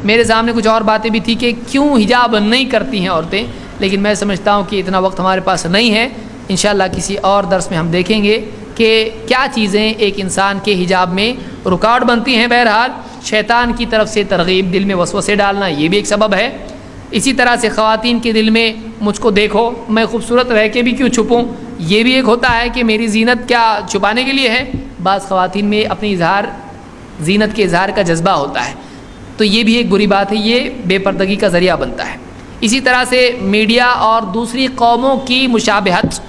میرے سامنے کچھ اور باتیں بھی تھی کہ کیوں حجاب نہیں کرتی ہیں عورتیں، لیکن میں سمجھتا ہوں کہ اتنا وقت ہمارے پاس نہیں ہے. انشاءاللہ کسی اور درس میں ہم دیکھیں گے کہ کیا چیزیں ایک انسان کے حجاب میں رکاوٹ بنتی ہیں. بہرحال شیطان کی طرف سے ترغیب، دل میں وسوسے ڈالنا، یہ بھی ایک سبب ہے. اسی طرح سے خواتین کے دل میں مجھ کو دیکھو، میں خوبصورت رہ کے بھی کیوں چھپوں، یہ بھی ایک ہوتا ہے کہ میری زینت کیا چھپانے کے لیے ہے. بعض خواتین میں اپنی زینت کے اظہار کا جذبہ ہوتا ہے، تو یہ بھی ایک بری بات ہے، یہ بے پردگی کا ذریعہ بنتا ہے. اسی طرح سے میڈیا اور دوسری قوموں کی مشابہت،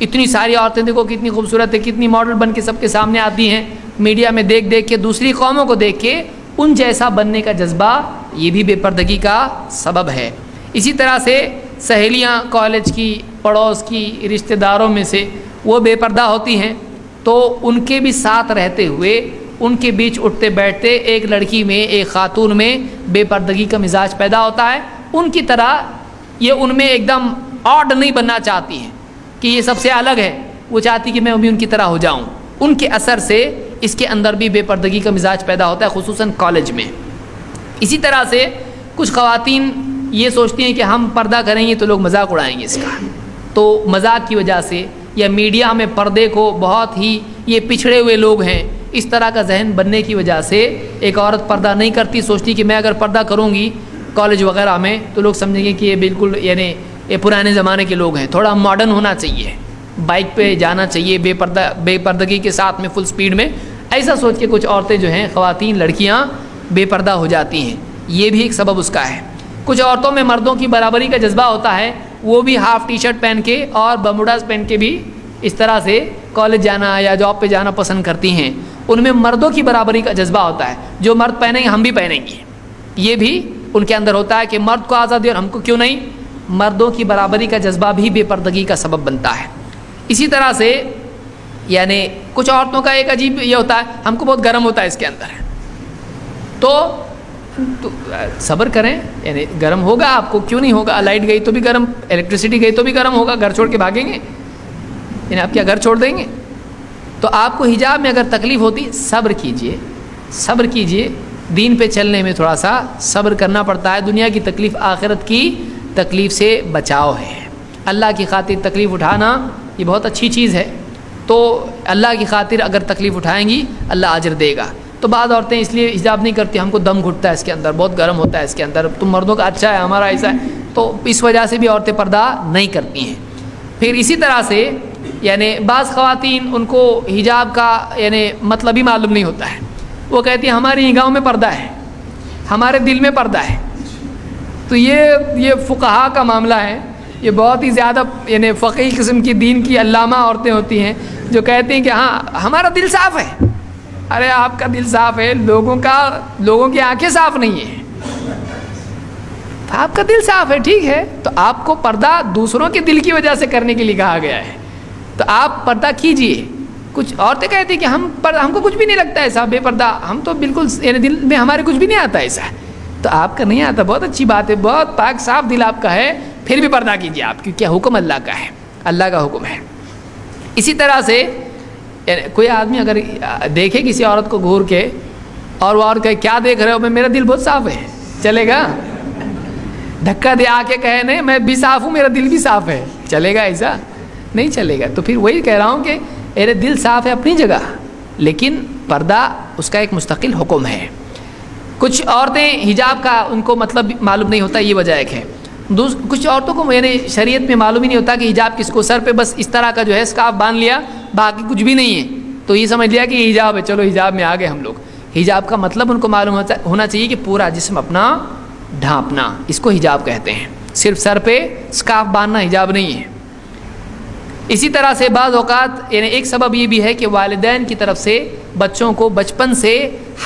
اتنی ساری عورتیں دیکھو کتنی خوبصورت ہے، کتنی ماڈل بن کے سب کے سامنے آتی ہیں، میڈیا میں دیکھ دیکھ کے، دوسری قوموں کو دیکھ کے ان جیسا بننے کا جذبہ، یہ بھی بے پردگی کا سبب ہے. اسی طرح سے سہیلیاں کالج کی، پڑوس کی، رشتہ داروں میں سے وہ بے پردہ ہوتی ہیں، تو ان کے بھی ساتھ رہتے ہوئے ان کے بیچ اٹھتے بیٹھتے ایک لڑکی میں، ایک خاتون میں بے پردگی کا مزاج پیدا ہوتا ہے. ان کی طرح یہ ان میں ایک دم آڈ نہیں بننا چاہتی ہیں کہ یہ سب سے الگ ہے، وہ چاہتی کہ میں بھی ان کی طرح ہو جاؤں. ان کے اثر سے اس کے اندر بھی بے پردگی کا مزاج پیدا ہوتا ہے، خصوصاً کالج میں. اسی طرح سے کچھ خواتین یہ سوچتی ہیں کہ ہم پردہ کریں گے تو لوگ مذاق اڑائیں گے اس کا، تو مذاق کی وجہ سے یا میڈیا میں پردے کو بہت ہی یہ پچھڑے ہوئے لوگ ہیں، اس طرح کا ذہن بننے کی وجہ سے ایک عورت پردہ نہیں کرتی، سوچتی کہ میں اگر پردہ کروں گی کالج وغیرہ میں تو لوگ سمجھیں گے کہ یہ بالکل یعنی یہ پرانے زمانے کے لوگ ہیں، تھوڑا ماڈرن ہونا چاہیے، بائک پہ جانا چاہیے بے پردگی کے ساتھ میں، فل سپیڈ میں. ایسا سوچ کے کچھ عورتیں جو ہیں، خواتین، لڑکیاں بے پردہ ہو جاتی ہیں، یہ بھی ایک سبب اس کا ہے. کچھ عورتوں میں مردوں کی برابری کا جذبہ ہوتا ہے، وہ بھی ہاف ٹی شرٹ پہن کے اور بموڈاز پہن کے بھی اس طرح سے کالج جانا یا جاب پہ جانا پسند کرتی ہیں. ان میں مردوں کی برابری کا جذبہ ہوتا ہے، جو مرد پہنیں گے ہم بھی پہنیں گے، یہ بھی ان کے اندر ہوتا ہے کہ مرد کو آزادی اور ہم کو کیوں نہیں. مردوں کی برابری کا جذبہ بھی بے پردگی کا سبب بنتا ہے. اسی طرح سے یعنی کچھ عورتوں کا ایک عجیب یہ ہوتا ہے، ہم کو بہت گرم ہوتا ہے اس کے اندر، تو صبر کریں، یعنی گرم ہوگا آپ کو، کیوں نہیں ہوگا، لائٹ گئی تو بھی گرم، الیکٹریسٹی گئی تو بھی گرم ہوگا، گھر چھوڑ کے بھاگیں گے، یعنی آپ کیا گھر چھوڑ دیں گے. تو آپ کو حجاب میں اگر تکلیف ہوتی، صبر کیجئے. دین پہ چلنے میں تھوڑا سا صبر کرنا پڑتا ہے. دنیا کی تکلیف آخرت کی تکلیف سے بچاؤ ہے. اللہ کی خاطر تکلیف اٹھانا یہ بہت اچھی چیز ہے، تو اللہ کی خاطر اگر تکلیف اٹھائیں گی اللہ اجر دے گا. تو بعض عورتیں اس لیے حجاب نہیں کرتی، ہم کو دم گھٹتا ہے اس کے اندر، بہت گرم ہوتا ہے اس کے اندر، تم مردوں کا اچھا ہے ہمارا ایسا ہے، تو اس وجہ سے بھی عورتیں پردہ نہیں کرتی ہیں. پھر اسی طرح سے یعنی بعض خواتین ان کو حجاب کا یعنی مطلب ہی معلوم نہیں ہوتا ہے، وہ کہتی ہیں ہماری نگاہوں میں پردہ ہے، ہمارے دل میں پردہ ہے. تو یہ فقہا کا معاملہ ہے، یہ بہت ہی زیادہ یعنی فقیہ قسم کی دین کی علامہ عورتیں ہوتی ہیں جو کہتی ہیں کہ ہاں ہمارا دل صاف ہے. ارے آپ کا دل صاف ہے، لوگوں کی آنکھیں صاف نہیں ہیں، آپ کا دل صاف ہے، ٹھیک ہے، تو آپ کو پردہ دوسروں کے دل کی وجہ سے کرنے کے لیے کہا گیا ہے، تو آپ پردہ کیجئے. کچھ عورتیں کہتی ہیں کہ ہم کو کچھ بھی نہیں لگتا ایسا بے پردہ، ہم تو بالکل یعنی دل میں ہمارے کچھ بھی نہیں آتا ایسا. تو آپ کا نہیں آتا، بہت اچھی بات ہے، بہت پاک صاف دل آپ کا ہے، پھر بھی پردہ کیجئے آپ، کیونکہ حکم اللہ کا ہے، اللہ کا حکم ہے. اسی طرح سے کوئی آدمی اگر دیکھے کسی عورت کو گھور کے اور وہ عورت کہے کیا دیکھ رہے ہو، میرا دل بہت صاف ہے، چلے گا؟ دھکا دے آ کے کہے نہیں میں بھی صاف ہوں، میرا دل بھی صاف ہے، چلے گا؟ ایسا نہیں چلے گا. تو پھر وہی کہہ رہا ہوں کہ میرے دل صاف ہے اپنی جگہ، لیکن پردہ اس کا ایک مستقل حکم ہے. کچھ عورتیں حجاب کا ان کو مطلب معلوم نہیں ہوتا، یہ وجہ ایک ہے. کچھ عورتوں کو یعنی شریعت میں معلوم ہی نہیں ہوتا کہ حجاب کس کو، سر پہ بس اس طرح کا جو ہے اسکارف باندھ لیا، باقی کچھ بھی نہیں ہے، تو یہ سمجھ لیا کہ یہ حجاب ہے، چلو حجاب میں آ گئے ہم لوگ. حجاب کا مطلب ان کو معلوم ہونا چاہیے کہ پورا جسم اپنا ڈھانپنا، اس کو حجاب کہتے ہیں. صرف سر پہ اسکارف باندھنا حجاب نہیں ہے. اسی طرح سے بعض اوقات یعنی ایک سبب یہ بھی ہے کہ والدین کی طرف سے بچوں کو بچپن سے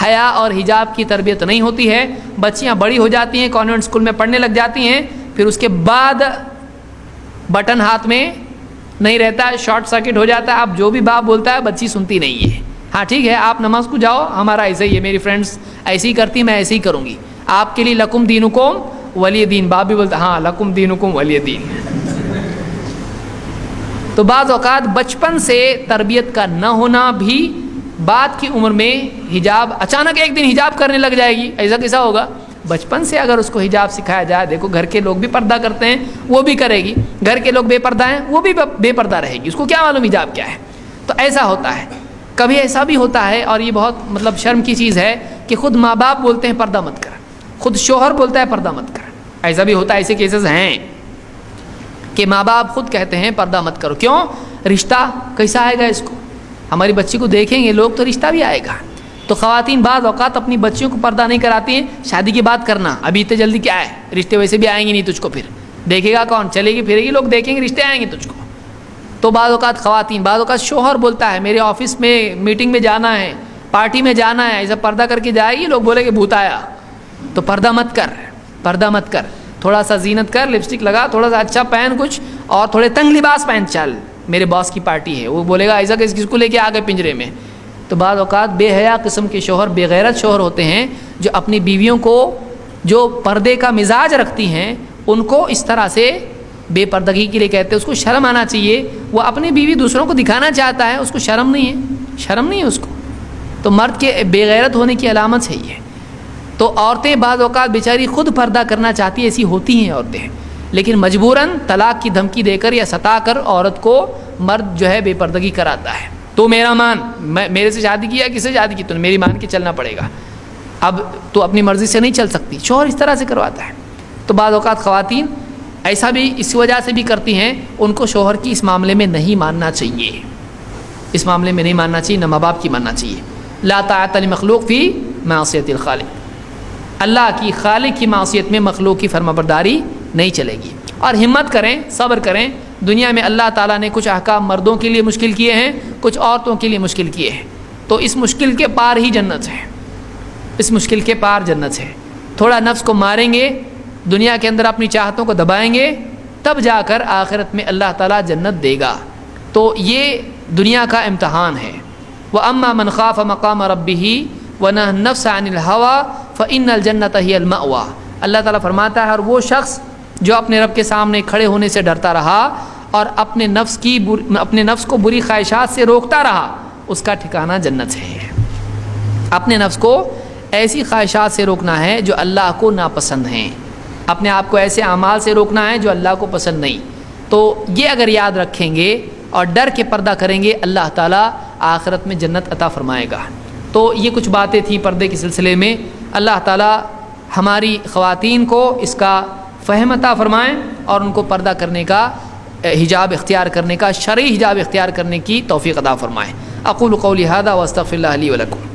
حیا اور حجاب کی تربیت نہیں ہوتی ہے. بچیاں بڑی ہو جاتی ہیں، کانوینٹ اسکول میں پڑھنے لگ جاتی ہیں، پھر اس کے بعد بٹن ہاتھ میں نہیں رہتا، شارٹ سرکٹ ہو جاتا ہے. اب جو بھی باپ بولتا ہے بچی سنتی نہیں ہے. ہاں ٹھیک ہے آپ نماز کو جاؤ، ہمارا ایسا ہی ہے، میری فرینڈس ایسے ہی کرتی، میں ایسے ہی کروں گی، آپ کے لیے لکم دینکم ولی دین. باپ بھی بولتا ہاں لکم دینکم ولی دین. تو بعض اوقات بچپن سے تربیت کا نہ ہونا بھی بعد کی عمر میں حجاب، اچانک ایک دن حجاب کرنے لگ جائے گی، ایسا کیسا ہوگا؟ بچپن سے اگر اس کو حجاب سکھایا جائے، دیکھو گھر کے لوگ بھی پردہ کرتے ہیں وہ بھی کرے گی، گھر کے لوگ بے پردہ ہیں وہ بھی بے پردہ رہے گی، اس کو کیا معلوم حجاب کیا ہے. تو ایسا ہوتا ہے. کبھی ایسا بھی ہوتا ہے، اور یہ بہت شرم کی چیز ہے کہ خود ماں باپ بولتے ہیں پردہ مت کر، خود شوہر بولتا ہے پردہ مت کر. ایسا بھی ہوتا ہے، ایسے کیسز ہیں کہ ماں باپ خود کہتے ہیں پردہ مت کرو. کیوں؟ رشتہ کیسا آئے گا اس کو؟ ہماری بچی کو دیکھیں گے لوگ تو رشتہ بھی آئے گا. تو خواتین بعض اوقات اپنی بچیوں کو پردہ نہیں کراتی ہیں. شادی کی بات کرنا، ابھی اتنے جلدی کیا ہے، رشتے ویسے بھی آئیں گے نہیں تجھ کو، پھر دیکھے گا کون؟ چلے گی پھرے گی، لوگ دیکھیں گے رشتے آئیں گے تجھ کو. تو بعض اوقات خواتین، بعض اوقات شوہر بولتا ہے میرے آفس میں میٹنگ میں جانا ہے، پارٹی میں جانا ہے، ایسا پردہ کر کے جائے گی، لوگ بولے کہ بھوت آیا. تو پردہ مت کر، پردہ مت کر. تھوڑا سا زینت کر، لپسٹک لگا، تھوڑا سا اچھا پہن کچھ، اور تھوڑے تنگ لباس پہن. چل میرے باس کی پارٹی ہے، وہ بولے گا ایسا کہ کس کو لے کے آ گئے پنجرے میں. تو بعض اوقات بے حیا قسم کے شوہر، بے غیرت شوہر ہوتے ہیں جو اپنی بیویوں کو جو پردے کا مزاج رکھتی ہیں ان کو اس طرح سے بے پردگی کے لیے کہتے ہیں. اس کو شرم آنا چاہیے. وہ اپنی بیوی دوسروں کو دکھانا چاہتا ہے، اس کو شرم نہیں ہے، شرم نہیں ہے اس کو. تو مرد کے بے غیرت ہونے کی علامت ہے یہ. تو عورتیں بعض اوقات بیچاری خود پردہ کرنا چاہتی ہیں، ایسی ہوتی ہیں عورتیں، لیکن مجبوراً طلاق کی دھمکی دے کر یا ستا کر عورت کو مرد جو ہے بے پردگی کراتا ہے. تو میرا مان، میرے سے شادی کیا، کس سے شادی کی؟ تو میری مان کے چلنا پڑے گا. اب تو اپنی مرضی سے نہیں چل سکتی. شوہر اس طرح سے کرواتا ہے. تو بعض اوقات خواتین ایسا بھی اس وجہ سے بھی کرتی ہیں، ان کو شوہر کی اس معاملے میں نہیں ماننا چاہیے، اس معاملے میں نہیں ماننا چاہیے، نہ ماں باپ کی ماننا چاہیے. لا طاعت لمخلوق فی معصیت الخالق. اللہ کی، خالق کی معصیت میں مخلوق کی فرمانبرداری نہیں چلے گی. اور ہمت کریں، صبر کریں. دنیا میں اللہ تعالیٰ نے کچھ احکام مردوں کے لیے مشکل کیے ہیں، کچھ عورتوں کے لیے مشکل کیے ہیں. تو اس مشکل کے پار ہی جنت ہے، اس مشکل کے پار جنت ہے. تھوڑا نفس کو ماریں گے، دنیا کے اندر اپنی چاہتوں کو دبائیں گے، تب جا کر آخرت میں اللہ تعالیٰ جنت دے گا. تو یہ دنیا کا امتحان ہے. وَأَمَّا مَنْ خَافَ مَقَامَ رَبِّهِ وَنَهَى النَّفْسَ عَنِ الْهَوَىٰ فَإِنَّ الْجَنَّةَ هِيَ الْمَأْوَىٰ. اللہ تعالیٰ فرماتا ہے، اور وہ شخص جو اپنے رب کے سامنے کھڑے ہونے سے ڈرتا رہا اور اپنے نفس کو بری خواہشات سے روکتا رہا، اس کا ٹھکانہ جنت ہے. اپنے نفس کو ایسی خواہشات سے روکنا ہے جو اللہ کو ناپسند ہیں، اپنے آپ کو ایسے اعمال سے روکنا ہے جو اللہ کو پسند نہیں. تو یہ اگر یاد رکھیں گے اور ڈر کے پردہ کریں گے، اللہ تعالیٰ آخرت میں جنت عطا فرمائے گا. تو یہ کچھ باتیں تھیں پردے کے سلسلے میں. اللہ تعالیٰ ہماری خواتین کو اس کا فہم عطا فرمائیں اور ان کو پردہ کرنے کا، حجاب اختیار کرنے کا، شرعی حجاب اختیار کرنے کی توفیق عطا فرمائیں. اقول قولی ھذا واستغفر اللہ لی ولکم.